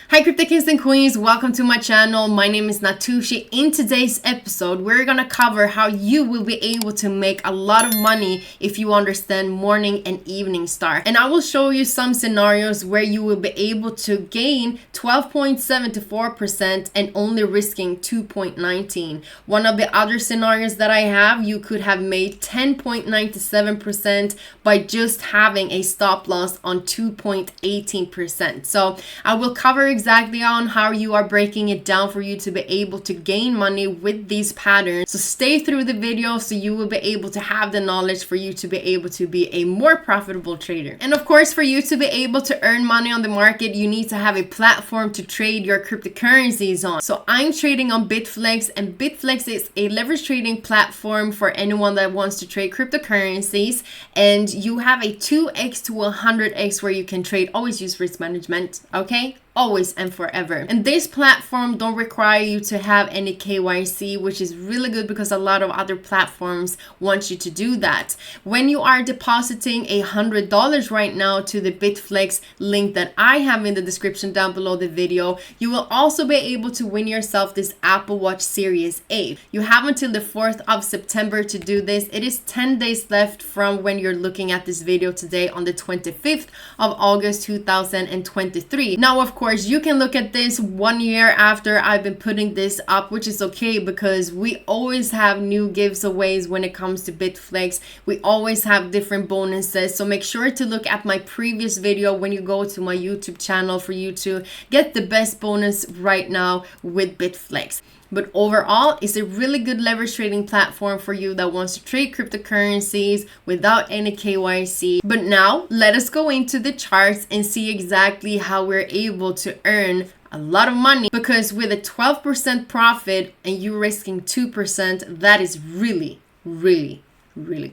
Hi crypto kings and queens, welcome to my channel. My name is Natoshi. In today's episode, we're gonna cover how you will be able to make a lot of money if you understand morning and evening star. And I will show you some scenarios where you will be able to gain 12.74% and only risking 2.19. One of the other scenarios that I have, you could have made 10.97% by just having a stop loss on 2.18%. So I will cover exactly on how you are breaking it down for you to be able to gain money with these patterns. So stay through the video so you will be able to have the knowledge for you to be able to be a more profitable trader. And of course, for you to be able to earn money on the market, you need to have a platform to trade your cryptocurrencies on. So I'm trading on Bitflex, and Bitflex is a leverage trading platform for anyone that wants to trade cryptocurrencies. And you have a 2x to 100x where you can trade. Always use risk management, okay? Always and forever. And this platform don't require you to have any KYC, which is really good because a lot of other platforms want you to do that. When you are depositing $100 right now to the Bitflex link that I have in the description down below the video, you will also be able to win yourself this Apple Watch Series 8. You have until the 4th of September to do this. It is 10 days left from when you're looking at this video today on the 25th of August 2023. Now, of course, you can look at this 1 year after I've been putting this up, which is okay because we always have new giveaways when it comes to Bitflex. We always have different bonuses. So make sure to look at my previous video when you go to my YouTube channel for you to get the best bonus right now with Bitflex. But overall, it's a really good leverage trading platform for you that wants to trade cryptocurrencies without any KYC. But now let us go into the charts and see exactly how we're able to earn a lot of money, because with a 12% profit and you risking 2%, that is really good.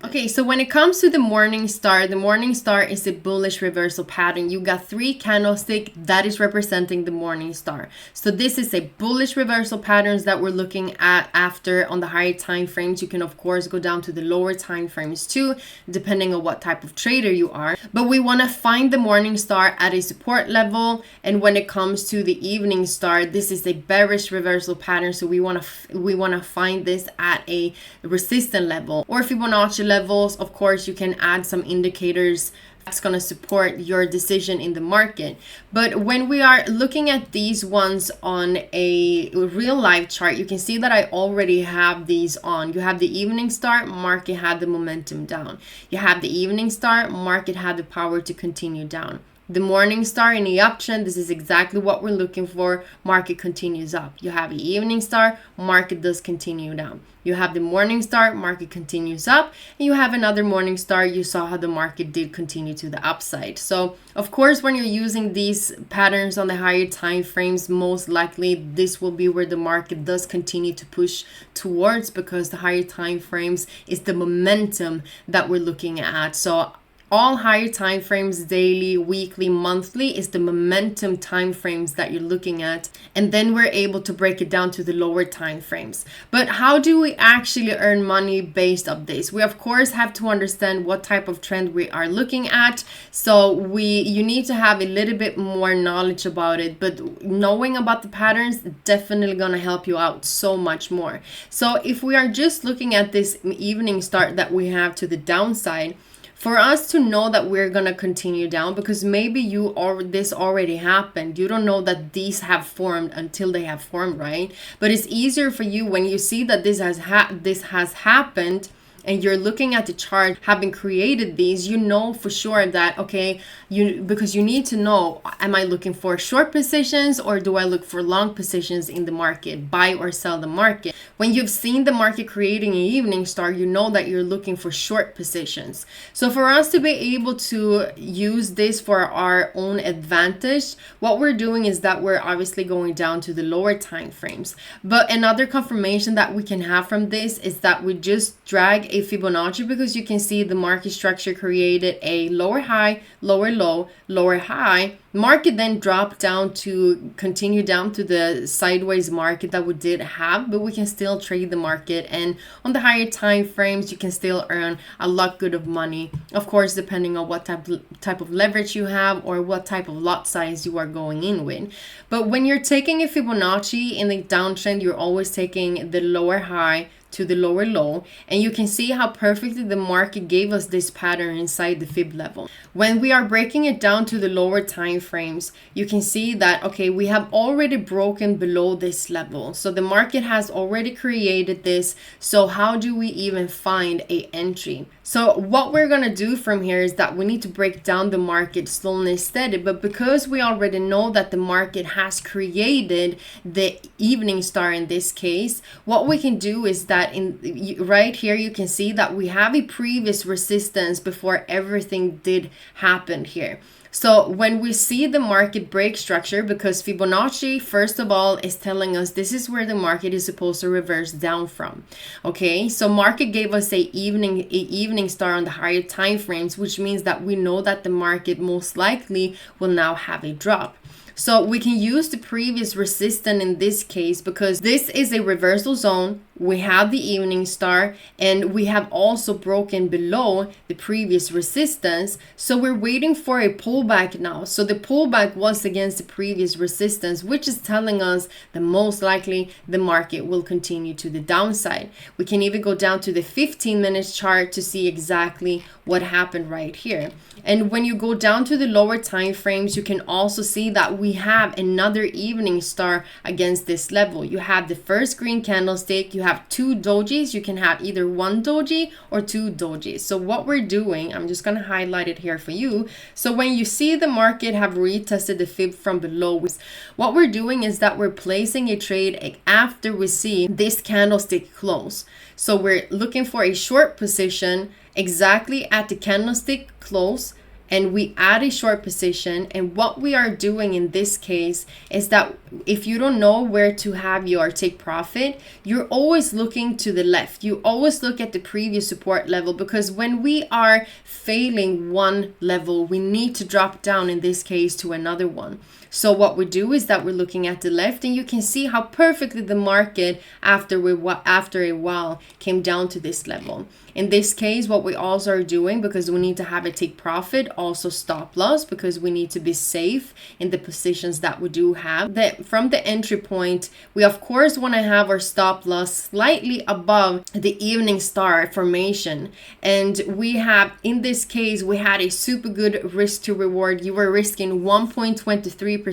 Okay, so when it comes to the morning star is a bullish reversal pattern. You got 3 candlesticks that is representing the morning star. So this is a bullish reversal patterns that we're looking at after on the higher time frames. You can of course go down to the lower time frames too, depending on what type of trader you are. But we want to find the morning star at a support level. And when it comes to the evening star, this is a bearish reversal pattern. So we want to find this at a resistance level. Or if you want to watch the levels, of course, you can add some indicators that's going to support your decision in the market. But when we are looking at these ones on a real life chart, you can see that I already have these on. You have the evening star, market had the momentum down. You have the evening star, market had the power to continue down. The morning star in the option, this is exactly what we're looking for. Market continues up. You have the evening star, market does continue down. You have the morning star, market continues up, and you have another morning star. You saw how the market did continue to the upside. So of course, when you're using these patterns on the higher time frames, most likely this will be where the market does continue to push towards, because the higher time frames is the momentum that we're looking at. So all higher time frames, daily, weekly, monthly, is the momentum time frames that you're looking at. And then we're able to break it down to the lower time frames. But how do we actually earn money based on this? We of course have to understand what type of trend we are looking at. So you need to have a little bit more knowledge about it, but knowing about the patterns definitely gonna help you out so much more. So if we are just looking at this evening start that we have to the downside, for us to know that we're going to continue down, because maybe this already happened. You don't know that these have formed until they have formed, right? But it's easier for you when you see that this has happened and you're looking at the chart, having created these, you know for sure that, okay, because you need to know, am I looking for short positions or do I look for long positions in the market, buy or sell the market? When you've seen the market creating an evening star, you know that you're looking for short positions. So for us to be able to use this for our own advantage, what we're doing is that we're obviously going down to the lower time frames. But another confirmation that we can have from this is that we just drag a Fibonacci because you can see the market structure created a lower high, lower low, lower high. Market then dropped down to continue down to the sideways market that we did have, but we can still trade the market, and on the higher time frames you can still earn a lot good of money, of course depending on what type of leverage you have or what type of lot size you are going in with. But when you're taking a Fibonacci in the downtrend, you're always taking the lower high to the lower low, and you can see how perfectly the market gave us this pattern inside the fib level. When we are breaking it down to the lower time frames, you can see that, okay, we have already broken below this level, so the market has already created this. So how do we even find a entry? So what we're gonna do from here is that we need to break down the market slowly and steady, but because we already know that the market has created the evening star in this case, what we can do is that right here you can see that we have a previous resistance before everything did happen here. So when we see the market break structure, because Fibonacci, first of all, is telling us this is where the market is supposed to reverse down from. Okay, so market gave us a evening star on the higher time frames, which means that we know that the market most likely will now have a drop. So we can use the previous resistance in this case because this is a reversal zone. We have the evening star and we have also broken below the previous resistance. So we're waiting for a pullback now. So the pullback was against the previous resistance, which is telling us that most likely the market will continue to the downside. We can even go down to the 15-minute chart to see exactly what happened right here. And when you go down to the lower time frames, you can also see that we have another evening star against this level. You have the first green candlestick, you have two dojis. You can have either one doji or two dojis. So what we're doing, I'm just going to highlight it here for you. So when you see the market have retested the fib from below, what we're doing is that we're placing a trade after we see this candlestick close. So we're looking for a short position exactly at the candlestick close, and we add a short position. And what we are doing in this case is that if you don't know where to have your take profit, you're always looking to the left. You always look at the previous support level, because when we are failing one level, we need to drop down in this case to another one. So what we do is that we're looking at the left, and you can see how perfectly the market after a while came down to this level. In this case, what we also are doing, because we need to have a take profit, also stop loss, because we need to be safe in the positions that we do have. From the entry point, we of course want to have our stop loss slightly above the evening star formation. And we have, in this case, we had a super good risk to reward. You were risking 1.23%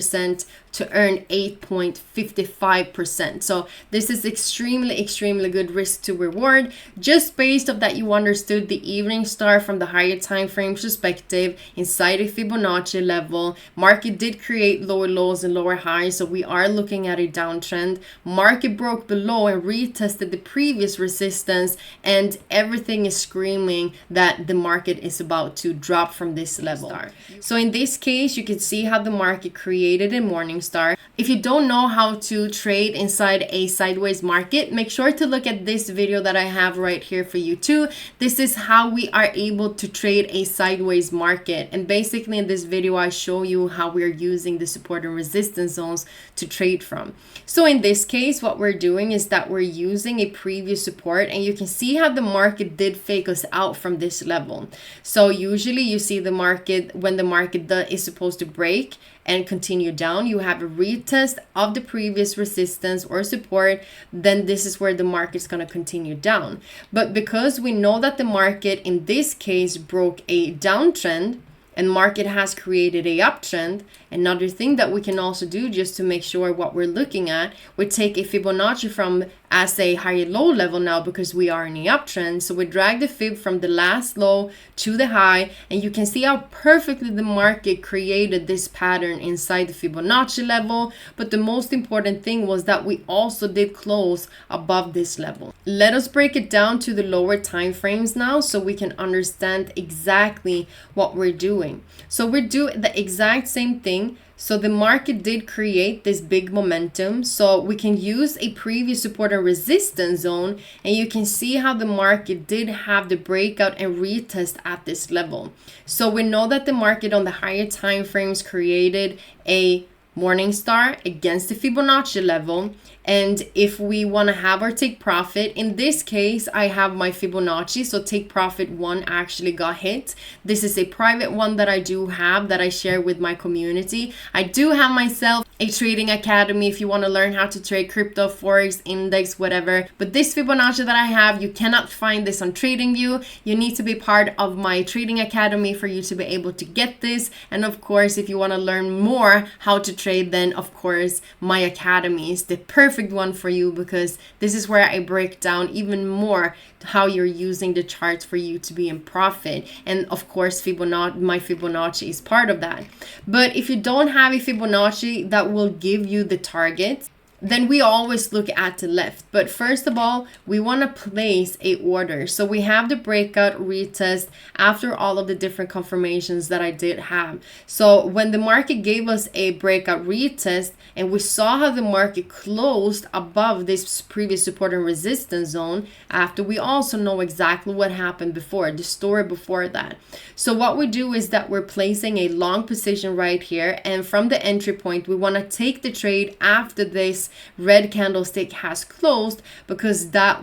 to earn 8.55%. So this is extremely good risk to reward, just based off that you understood the evening star from the higher time frame perspective inside a Fibonacci level. Market did create lower lows and lower highs, so we are looking at a downtrend. Market broke below and retested the previous resistance, and everything is screaming that the market is about to drop from this level. So in this case, you can see how the market created a morning star. If you don't know how to trade inside a sideways market, make sure to look at this video that I have right here for you too. This is how we are able to trade a sideways market, and basically in this video I show you how we're using the support and resistance zones to trade from. So in this case, what we're doing is that we're using a previous support, and you can see how the market did fake us out from this level. So usually you see the market, when the market is supposed to break and continue down, you have a retest of the previous resistance or support, then this is where the market's going to continue down. But because we know that the market in this case broke a downtrend and market has created a uptrend, another thing that we can also do just to make sure what we're looking at, we take a Fibonacci from as a higher low level now, because we are in the uptrend. So we drag the fib from the last low to the high, and you can see how perfectly the market created this pattern inside the Fibonacci level. But the most important thing was that we also did close above this level. Let us break it down to the lower time frames now, so we can understand exactly what we're doing. So we're doing the exact same thing. So the market did create this big momentum. So we can use a previous support and resistance zone, and you can see how the market did have the breakout and retest at this level. So we know that the market on the higher time frames created a morning star against the Fibonacci level. And if we want to have our take profit, in this case I have my Fibonacci, so take profit 1 actually got hit. This is a private one that I do have, that I share with my community. I do have myself a trading academy if you want to learn how to trade crypto, forex, index, whatever. But this Fibonacci that I have, you cannot find this on TradingView. You need to be part of my trading academy for you to be able to get this. And of course, if you want to learn more how to trade, then of course my academy is the perfect one for you, because this is where I break down even more how you're using the charts for you to be in profit. And of course my Fibonacci is part of that. But if you don't have a Fibonacci that will give you the target, then we always look at the left. But first of all, we want to place a order. So we have the breakout retest after all of the different confirmations that I did have. So when the market gave us a breakout retest and we saw how the market closed above this previous support and resistance zone, after we also know exactly what happened before, the story before that. So what we do is that we're placing a long position right here, and from the entry point we want to take the trade after this red candlestick has closed, because that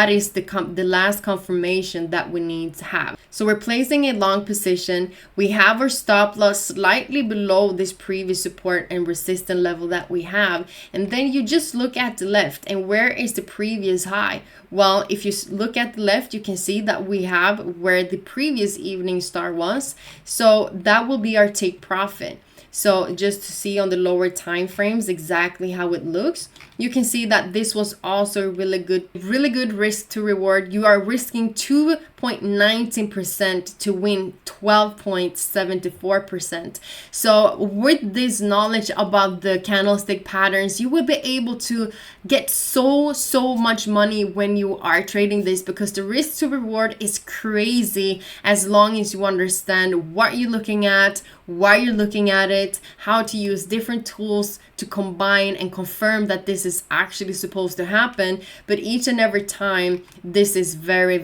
is the last confirmation that we need to have. So we're placing a long position. We have our stop loss slightly below this previous support and resistance level that we have, and then you just look at the left, and where is the previous high? Well, if you look at the left, you can see that we have where the previous evening star was. So that will be our take profit. So just to see on the lower time frames exactly how it looks, you can see that this was also really good risk to reward. You are risking 2.19% to win 12.74%. So with this knowledge about the candlestick patterns, you will be able to get so much money when you are trading this, because the risk to reward is crazy as long as you understand what you're looking at, why you're looking at it, how to use different tools to combine and confirm that this is actually supposed to happen. But each and every time, this is very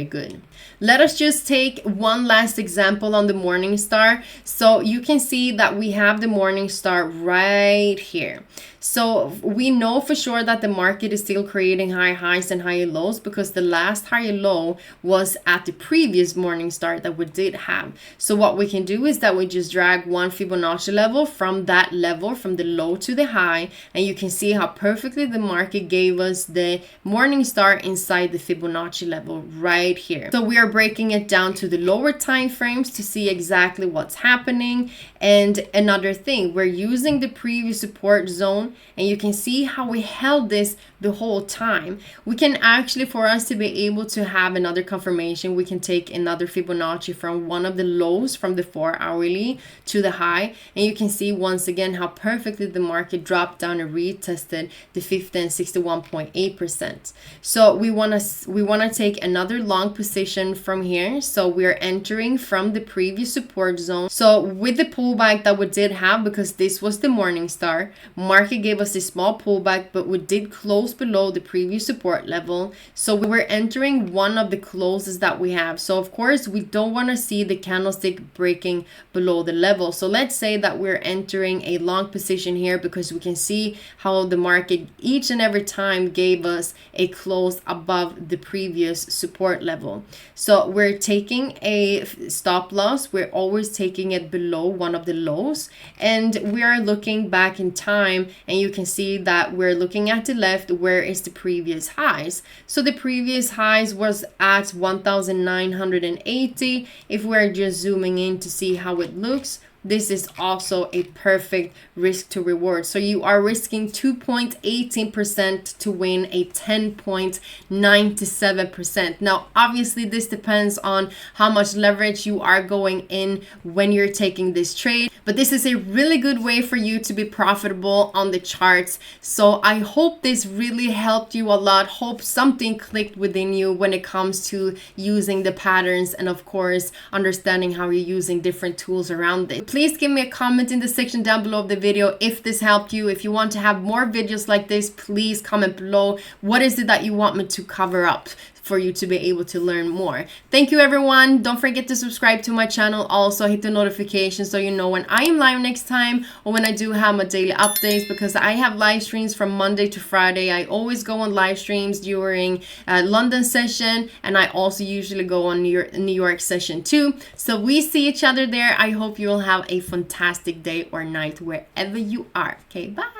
good. Let us just take one last example on the morning star. So you can see that we have the morning star right here. So we know for sure that the market is still creating high highs and high lows, because the last high low was at the previous morning star that we did have. So what we can do is that we just drag one Fibonacci level from that level, from the low to the high, and you can see how perfectly the market gave us the morning star inside the Fibonacci level right here. So we are breaking it down to the lower time frames to see exactly what's happening. And another thing, we're using the previous support zone, and you can see how we held this the whole time. We can actually, for us to be able to have another confirmation, we can take another Fibonacci from one of the lows from the 4 hourly to the high, and you can see once again how perfectly the market dropped down and retested the 50 and 61.8%. So we want to take another long position from here. So we're entering from the previous support zone. So with the pullback that we did have, because this was the morning star, market gave us a small pullback, but we did close below the previous support level. So we were entering one of the closes that we have. So of course we don't want to see the candlestick breaking below the level. So let's say that we're entering a long position here, because we can see how the market each and every time gave us a close above the previous support level. So we're taking a stop loss. We're always taking it below one of the lows, and we are looking back in time, and you can see that we're looking at the left, where is the previous highs. So the previous highs was at 1,980. If we're just zooming in to see how it looks, this is also a perfect risk to reward. So you are risking 2.18% to win a 10.97%. Now, obviously, this depends on how much leverage you are going in when you're taking this trade, but this is a really good way for you to be profitable on the charts. So I hope this really helped you a lot. Hope something clicked within you when it comes to using the patterns and of course understanding how you're using different tools around it. Please give me a comment in the section down below of the video if this helped you. If you want to have more videos like this, please comment below. What is it that you want me to cover up for you to be able to learn more? Thank you, everyone. Don't forget to subscribe to my channel. Also hit the notification so you know when I am live next time or when I do have my daily updates, because I have live streams from Monday to Friday. I always go on live streams during London session, and I also usually go on New York session too. So we see each other there. I hope you will have a fantastic day or night wherever you are. Okay, bye.